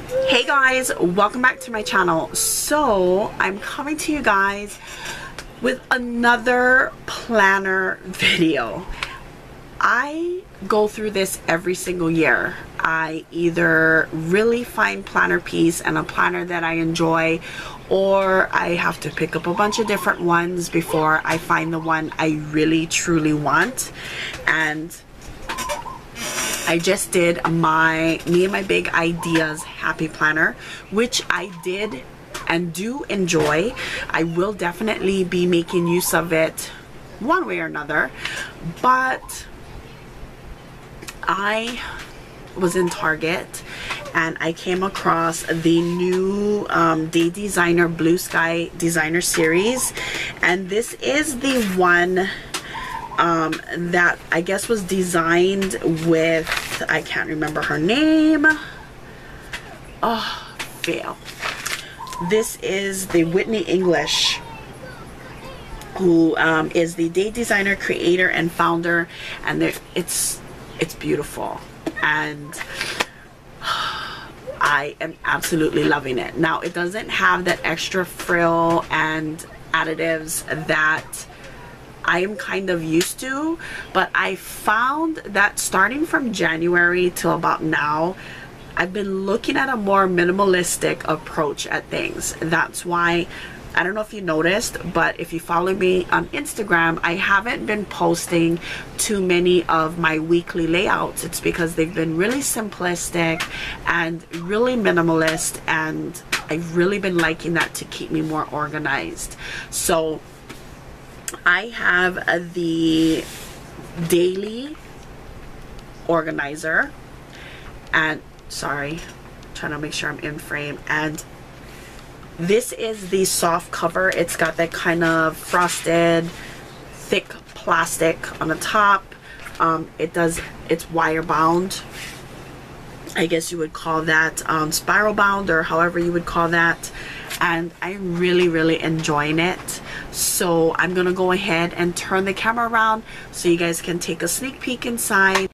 Hey guys, welcome back to my channel. So I'm coming to you guys with another planner video. I go through this every single year. I either really find planner piece and a planner that I enjoy, or I have to pick up a bunch of different ones before I find the one I really truly want. And I just did me and my big ideas happy planner, which I did and do enjoy. I will definitely be making use of it one way or another, but I was in Target and I came across the new Day Designer Blue Sky Designer Series, and this is the one that I guess was designed with, I can't remember her name. Oh, fail. This is the Whitney English, who is the Day Designer creator and founder, and it's beautiful, and I am absolutely loving it. Now, it doesn't have that extra frill and additives that I am kind of used to, but I found that starting from January till about now, I've been looking at a more minimalistic approach at things. That's why, I don't know if you noticed, but if you follow me on Instagram, I haven't been posting too many of my weekly layouts. It's because they've been really simplistic and really minimalist, and I've really been liking that to keep me more organized. So I have the daily organizer, and sorry, trying to make sure I'm in frame, and this is the soft cover. It's got that kind of frosted thick plastic on the top. It's wire bound, I guess you would call that, spiral bound, or however you would call that, and I'm really enjoying it. So I'm gonna go ahead and turn the camera around so you guys can take a sneak peek inside.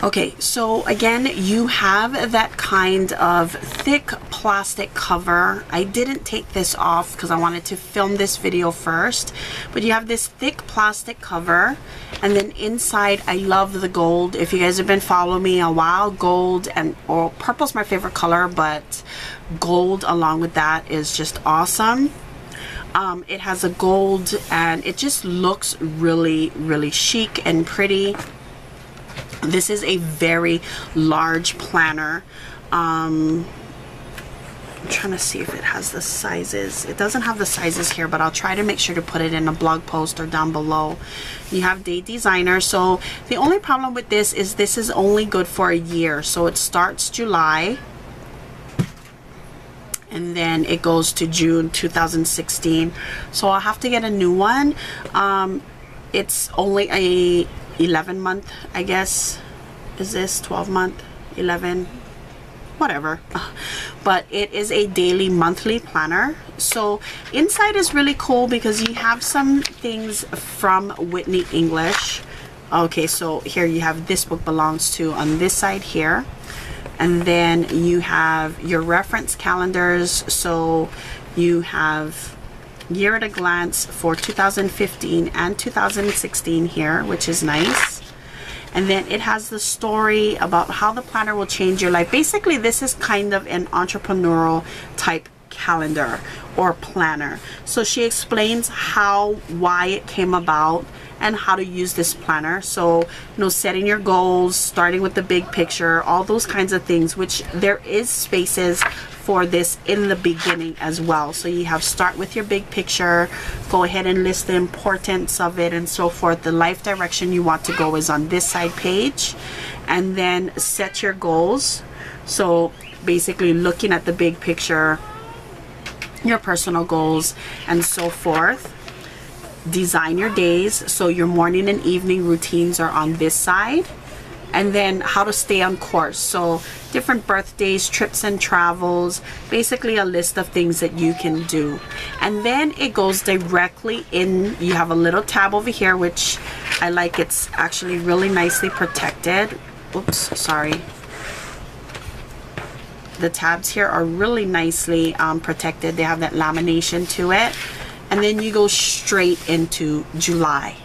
Okay, so again, you have that kind of thick plastic cover. I didn't take this off because I wanted to film this video first, but you have this thick plastic cover, and then inside, I love the gold. If you guys have been following me a while, gold or purple's my favorite color, but gold along with that is just awesome. It has a gold, and it just looks really chic and pretty. This is a very large planner. I'm trying to see if it has the sizes. It doesn't have the sizes here, but I'll try to make sure to put it in a blog post or down below. You have Day Designer. So the only problem with this is this is only good for a year. So it starts July, and then it goes to June 2016. So I'll have to get a new one. It's only a 11 month, I guess. Is this 12 month, 11, whatever, but it is a daily monthly planner. So inside is really cool because you have some things from Whitney English. Okay, so here you have this book belongs to on this side here, and then you have your reference calendars. So you have year at a glance for 2015 and 2016 here, which is nice. And then it has the story about how the planner will change your life. Basically, this is kind of an entrepreneurial type calendar or planner. So she explains why it came about and how to use this planner. So, setting your goals, starting with the big picture, all those kinds of things, which there is spaces for this in the beginning as well. So you have start with your big picture, go ahead and list the importance of it and so forth. The life direction you want to go is on this side page, and then set your goals. So basically looking at the big picture, your personal goals and so forth. Design your days, so your morning and evening routines are on this side. And then how to stay on course, so different birthdays, trips and travels, basically a list of things that you can do. And then it goes directly in. You have a little tab over here, which I like. It's actually really nicely protected. Oops, sorry. the tabs here are really nicely protected. They have that lamination to it. And then you go straight into July.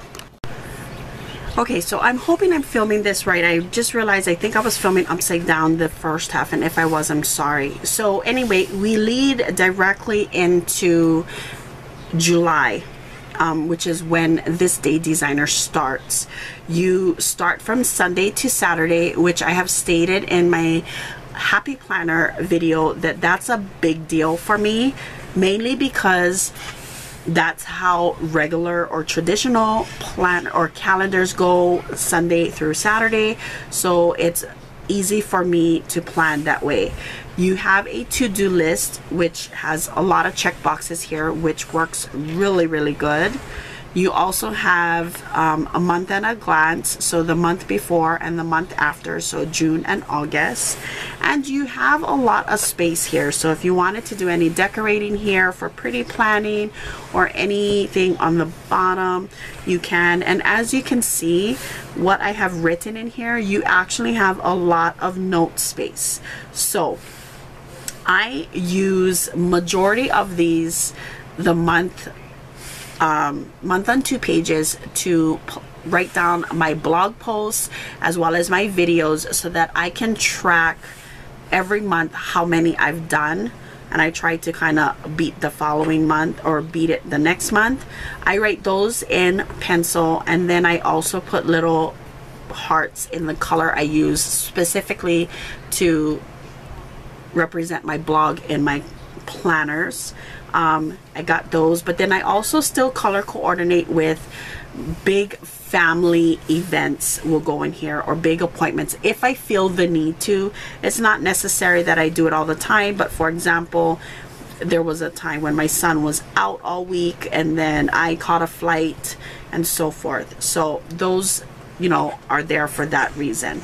Okay, so I'm hoping I'm filming this right. I just realized I think I was filming upside down the first half, and if I was, I'm sorry. So anyway, we lead directly into July, which is when this day designer starts. You start from Sunday to Saturday, which I have stated in my Happy Planner video that that's a big deal for me, mainly because that's how regular or traditional plan or calendars go, Sunday through Saturday. So it's easy for me to plan that way. You have a to-do list, which has a lot of check boxes here, which works really good. You also have a month at a glance, so the month before and the month after, so June and August. And you have a lot of space here, so if you wanted to do any decorating here for pretty planning or anything on the bottom, you can. And as you can see, what I have written in here, you actually have a lot of note space. So I use majority of these the month on 2 pages to write down my blog posts as well as my videos, so that I can track every month how many I've done, and I try to kind of beat the following month or beat it the next month. I write those in pencil, and then I also put little hearts in the color I use specifically to represent my blog in my planners. I got those, but then I also still color coordinate with big family events will go in here, or big appointments if I feel the need to. It's not necessary that I do it all the time, but for example, there was a time when my son was out all week and then I caught a flight and so forth. So those, you know, are there for that reason.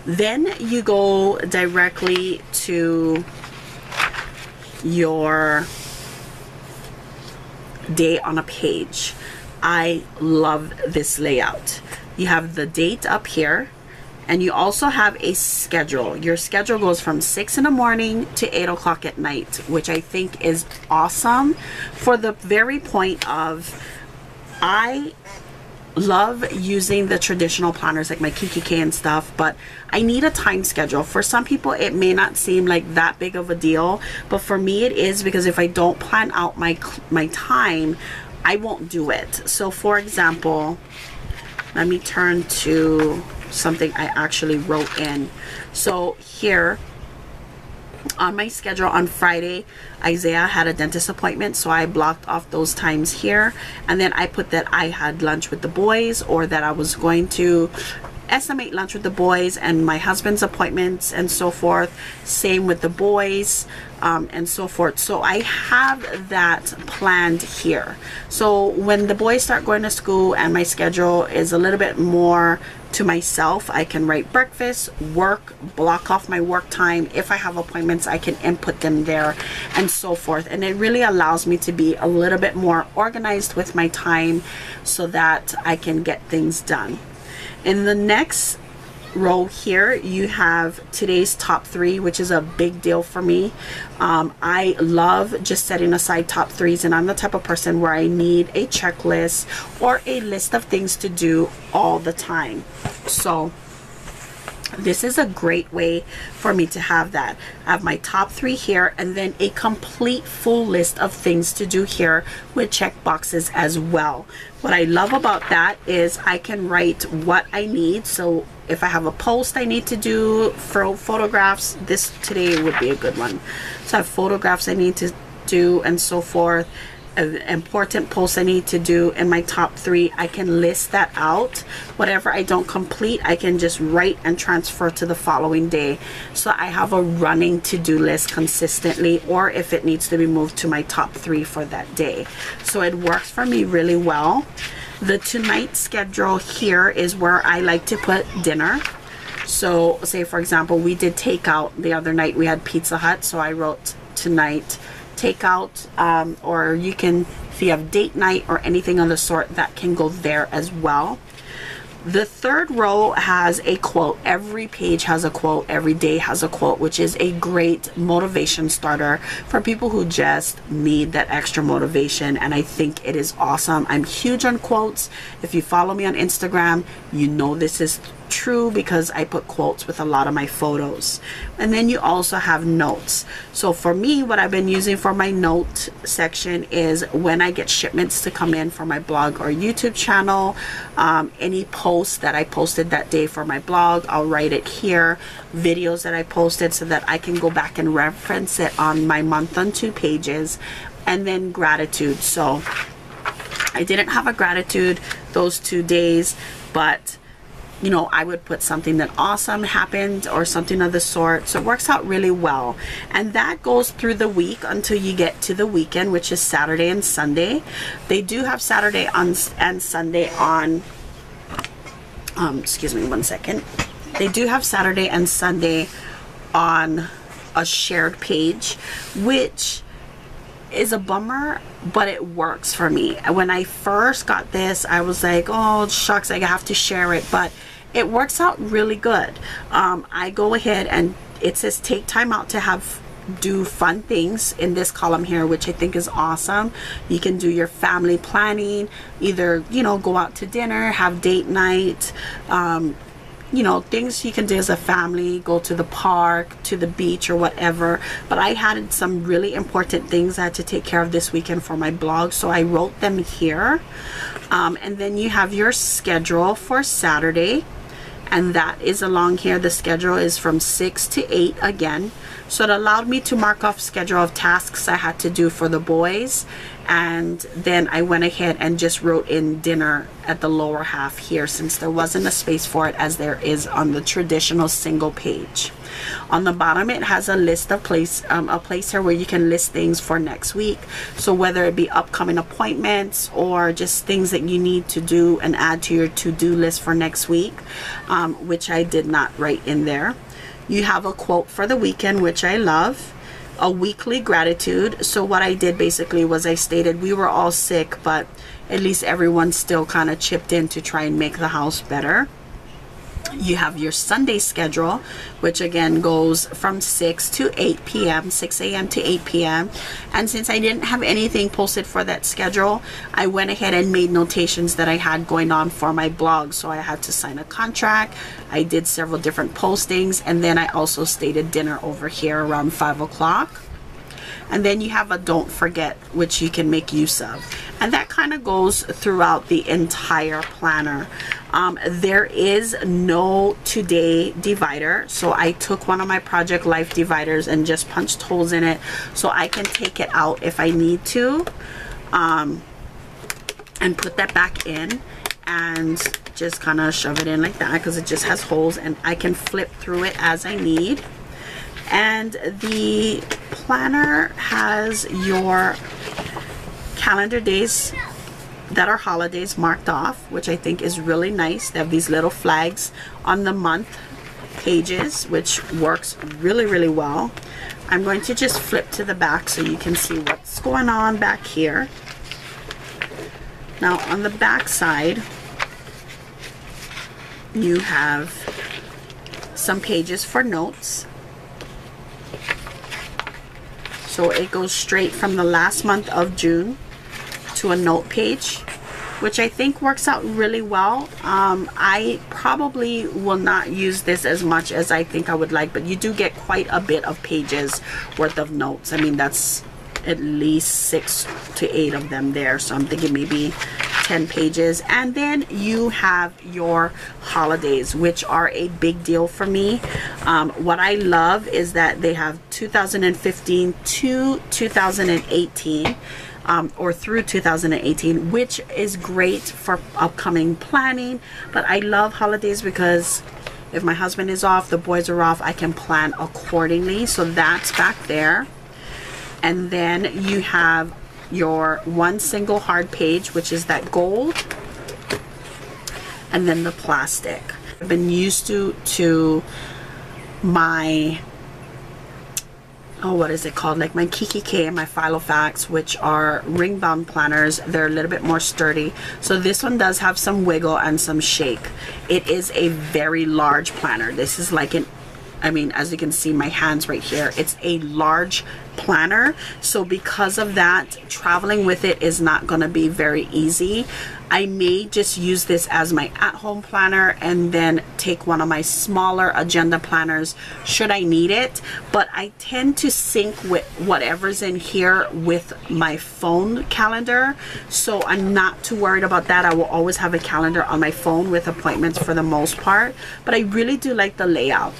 Then you go directly to your day on a page. I love this layout. You have the date up here, and you also have a schedule. Your schedule goes from 6 in the morning to 8 o'clock at night, which I think is awesome, for the very point of I love using the traditional planners like my KKK and stuff, but I need a time schedule. For some people it may not seem like that big of a deal, but for me it is, because if I don't plan out my time, I won't do it. So for example, let me turn to something I actually wrote in. So here on my schedule on Friday, Isaiah had a dentist appointment, so I blocked off those times here, and then I put that I had lunch with the boys, or that I was going to estimate lunch with the boys and my husband's appointments and so forth. Same with the boys and so forth. So I have that planned here. So when the boys start going to school and my schedule is a little bit more to myself, I can write breakfast, work, block off my work time. If I have appointments, I can input them there and so forth. And it really allows me to be a little bit more organized with my time so that I can get things done. In the next row here, you have today's top 3, which is a big deal for me. I love just setting aside top 3s, and I'm the type of person where I need a checklist or a list of things to do all the time. So this is a great way for me to have that. I have my top 3 here, and then a complete full list of things to do here with check boxes as well. What I love about that is I can write what I need. So if I have a post I need to do for photographs, this today would be a good one. So I have photographs I need to do and so forth. Important posts I need to do in my top 3, I can list that out. Whatever I don't complete, I can just write and transfer to the following day, so I have a running to-do list consistently, or if it needs to be moved to my top 3 for that day. So it works for me really well. The tonight schedule here is where I like to put dinner. So say for example, we did takeout the other night, we had Pizza Hut, so I wrote tonight takeout, or you can, if you have date night or anything of the sort, that can go there as well. The third row has a quote. Every page has a quote. Every day has a quote, which is a great motivation starter for people who just need that extra motivation. And I think it is awesome. I'm huge on quotes. If you follow me on Instagram, you know this is true because I put quotes with a lot of my photos. And then you also have notes. So for me, what I've been using for my note section is when I get shipments to come in for my blog or YouTube channel, any posts that I posted that day for my blog, I'll write it here. Videos that I posted so that I can go back and reference it on my month on 2 pages. And then gratitude. So I didn't have a gratitude those 2 days, but you know, I would put something that awesome happened or something of the sort. So it works out really well. And that goes through the week until you get to the weekend, which is Saturday and Sunday. They do have Saturday and Sunday on, excuse me one second. They do have Saturday and Sunday on a shared page, which is a bummer, but it works for me. When I first got this, I was like, oh shucks, I have to share it, but it works out really good. I go ahead and it says take time out to do fun things in this column here, which I think is awesome. You can do your family planning, either, you know, go out to dinner, have date night, you know, things you can do as a family, go to the park, to the beach or whatever. But I had some really important things I had to take care of this weekend for my blog, so I wrote them here. And then you have your schedule for Saturday, and that is along here. The schedule is from 6 to 8 again. So it allowed me to mark off schedule of tasks I had to do for the boys. And then I went ahead and just wrote in dinner at the lower half here, since there wasn't a space for it as there is on the traditional single page. On the bottom, it has a list of a place here where you can list things for next week. So whether it be upcoming appointments or just things that you need to do and add to your to-do list for next week, which I did not write in there. You have a quote for the weekend, which I love. A weekly gratitude. So what I did basically was I stated we were all sick, but at least everyone still kind of chipped in to try and make the house better. You have your Sunday schedule, which again goes from 6 to 8 p.m., 6 a.m. to 8 p.m. And since I didn't have anything posted for that schedule, I went ahead and made notations that I had going on for my blog. So I had to sign a contract. I did several different postings, and then I also stated dinner over here around 5 o'clock. And then you have a don't forget, which you can make use of. And that kind of goes throughout the entire planner. There is no today divider. So I took one of my Project Life dividers and just punched holes in it so I can take it out if I need to. And put that back in and just kind of shove it in like that, because it just has holes and I can flip through it as I need. And the planner has your calendar days that are holidays marked off, which I think is really nice. They have these little flags on the month pages, which works really, really well. I'm going to just flip to the back so you can see what's going on back here. Now on the back side, you have some pages for notes. So it goes straight from the last month of June to a note page, which I think works out really well. I probably will not use this as much as I think I would like, but you do get quite a bit of pages worth of notes. I mean, that's at least 6 to 8 of them there. So I'm thinking maybe 10 pages. And then you have your holidays, which are a big deal for me. What I love is that they have 2015 to 2018, or through 2018, which is great for upcoming planning. But I love holidays because if my husband is off, the boys are off, I can plan accordingly. So that's back there. And then you have your one single hard page, which is that gold, and then the plastic. I've been used to my oh, what is it called? Like my Kiki K and my Filofax, which are ring bound planners. They're a little bit more sturdy. So this one does have some wiggle and some shake. It is a very large planner. This is like an, I mean, as you can see my hands right here, it's a large planner. So because of that, traveling with it is not going to be very easy. I may just use this as my at-home planner and then take one of my smaller agenda planners should I need it. But I tend to sync with whatever's in here with my phone calendar, so I'm not too worried about that. I will always have a calendar on my phone with appointments for the most part, but I really do like the layout.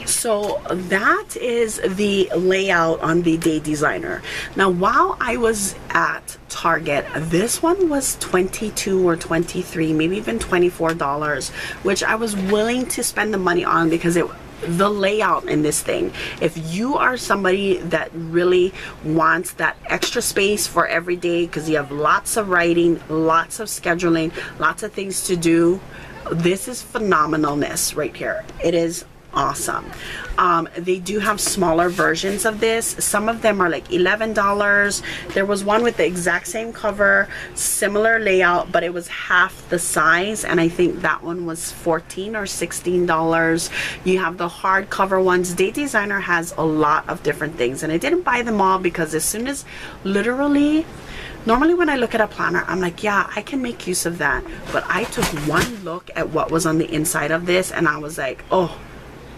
So that is the layout on the Day Designer. Now, while I was at Target, this one was $22 or $23, maybe even $24, which I was willing to spend the money on because the layout in this thing, if you are somebody that really wants that extra space for every day because you have lots of writing, lots of scheduling, lots of things to do, this is phenomenalness right here. It is awesome. They do have smaller versions of this. Some of them are like $11. There was one with the exact same cover, similar layout, but it was half the size, and I think that one was $14 or $16. You have the hardcover ones. Day Designer has a lot of different things, and I didn't buy them all because as soon as literally, normally when I look at a planner, I'm like, yeah, I can make use of that. But I took one look at what was on the inside of this and I was like, oh,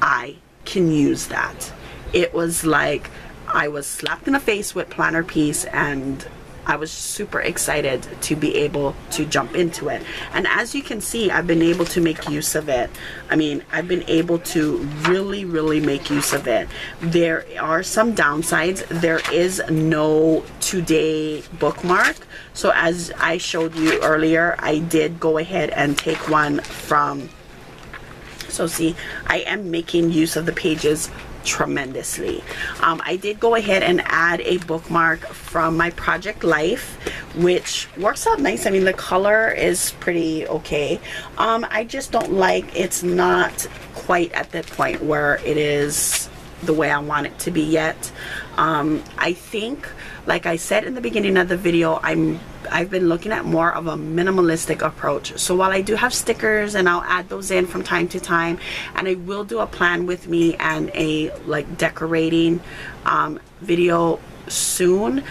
I can use that. It was like I was slapped in the face with planner piece, and I was super excited to be able to jump into it. And as you can see, I've been able to make use of it. I mean, I've been able to really make use of it. There are some downsides. There is no today bookmark. So as I showed you earlier, I did go ahead and take one from, so see, I am making use of the pages tremendously. I did go ahead and add a bookmark from my Project Life, which works out nice. I mean, the color is pretty okay. I just don't like, it's not quite at that point where it is the way I want it to be yet. I think, like I said in the beginning of the video, I've been looking at more of a minimalistic approach. So while I do have stickers and I'll add those in from time to time, and I will do a plan with me and a like decorating video soon,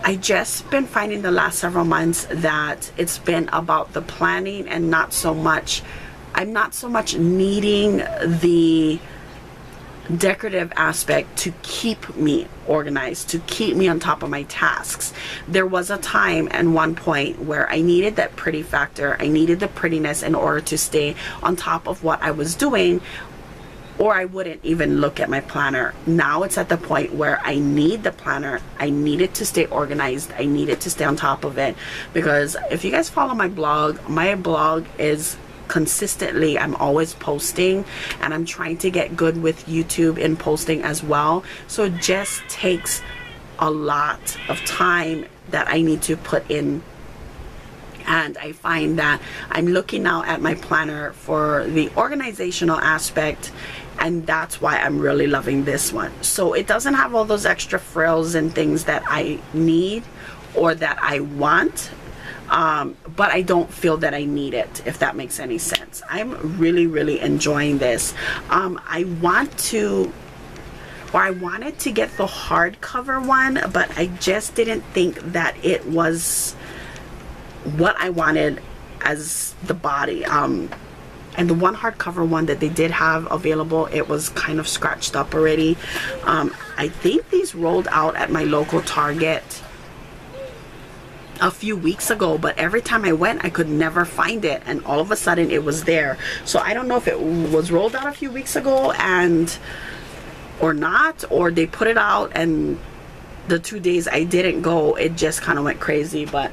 I just been finding the last several months that it's been about the planning and not so much, I'm not so much needing the decorative aspect to keep me organized, to keep me on top of my tasks. There was a time and one point where I needed that pretty factor. I needed the prettiness in order to stay on top of what I was doing, or I wouldn't even look at my planner. Now it's at the point where I need the planner. I need it to stay organized. I need it to stay on top of it, because if you guys follow my blog is consistently, I'm always posting, and I'm trying to get good with YouTube in posting as well. So it just takes a lot of time that I need to put in, and I find that I'm looking now at my planner for the organizational aspect, and that's why I'm really loving this one. So it doesn't have all those extra frills and things that I need or that I want, but I don't feel that I need it, if that makes any sense. I'm really enjoying this. I wanted to get the hardcover one, but I just didn't think that it was what I wanted as the body. And the one hardcover one that they did have available, it was kind of scratched up already. I think these rolled out at my local Target a few weeks ago, but every time I went I could never find it, and all of a sudden it was there. So I don't know if it was rolled out a few weeks ago or not, or they put it out and the 2 days I didn't go, it just kind of went crazy. But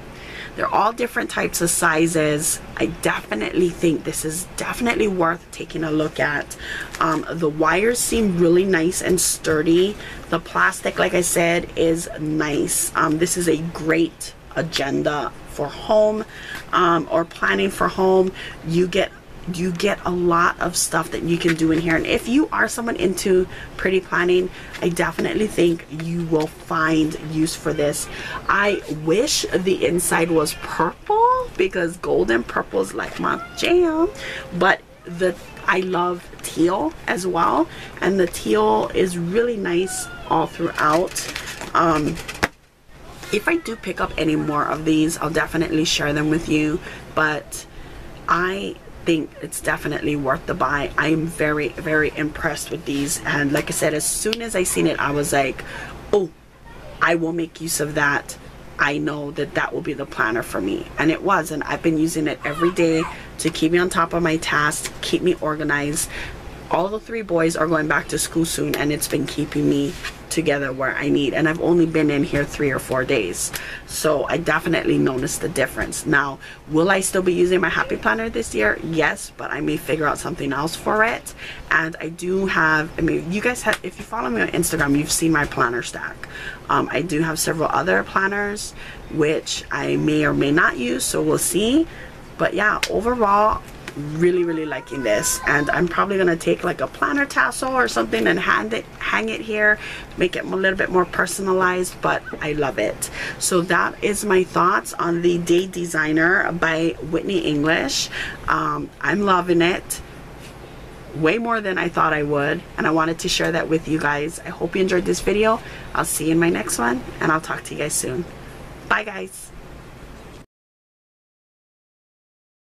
they're all different types of sizes. I definitely think this is definitely worth taking a look at. The wires seem really nice and sturdy. The plastic, like I said, is nice. This is a great agenda for home, or planning for home. You get you get a lot of stuff that you can do in here. And if you are someone into pretty planning, I definitely think you will find use for this. I wish the inside was purple because gold and purple is like my jam, but I love teal as well, and the teal is really nice all throughout. If I do pick up any more of these, I'll definitely share them with you, but I think it's definitely worth the buy. I am very, very impressed with these, and like I said, as soon as I seen it, I was like, oh, I will make use of that. I know that that will be the planner for me, and it was, and I've been using it every day to keep me on top of my tasks, keep me organized. All the 3 boys are going back to school soon, and it's been keeping me together where I need, and I've only been in here 3 or 4 days, so I definitely noticed the difference. Now, will I still be using my happy planner this year? Yes, but I may figure out something else for it. And I do have, I mean, you guys have, if you follow me on Instagram, you've seen my planner stack. I do have several other planners which I may or may not use, so we'll see. But yeah, overall, really, really liking this, and I'm probably gonna take like a planner tassel or something and hang it here, make it a little bit more personalized, but I love it. So that is my thoughts on the Day Designer by Whitney English. I'm loving it way more than I thought I would, and I wanted to share that with you guys. I hope you enjoyed this video. I'll see you in my next one, and I'll talk to you guys soon. Bye guys.